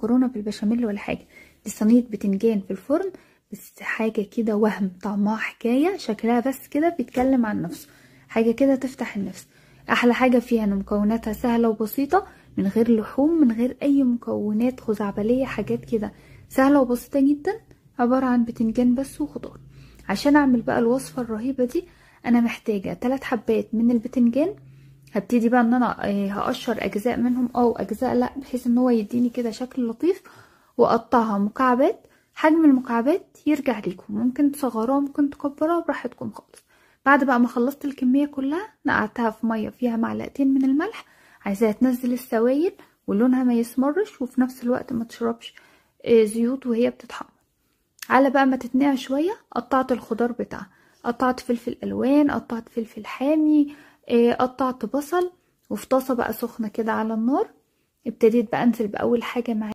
مكرونه بالبشاميل ولا حاجه، دي صينيه بتنجان في الفرن، بس حاجه كده وهم طعمها حكايه، شكلها بس كده بيتكلم عن نفسه، حاجه كده تفتح النفس. احلى حاجه فيها ان مكوناتها سهله وبسيطه، من غير لحوم، من غير اي مكونات خزعبليه، حاجات كده سهله وبسيطه جدا، عباره عن بتنجان بس وخضار. عشان اعمل بقى الوصفه الرهيبه دي انا محتاجه 3 حبات من البتنجان. هبتدي بقى ان انا هقشر اجزاء منهم او اجزاء لا، بحيث ان هو يديني كده شكل لطيف، واقطعها مكعبات. حجم المكعبات يرجع ليكم، ممكن تصغروها ممكن تكبروها براحتكم خالص. بعد بقى ما خلصت الكميه كلها نقعتها في ميه فيها معلقتين من الملح، عايزاها تنزل السوائل ولونها ما يسمرش، وفي نفس الوقت ما تشربش زيوت وهي بتتحمر. على بقى ما تتنقع شويه قطعت الخضار بتاعها، قطعت فلفل الوان، قطعت فلفل حامي، قطعت بصل. وفي طاسه بقى سخنه كده على النار ابتديت بقى انزل باول حاجه معايا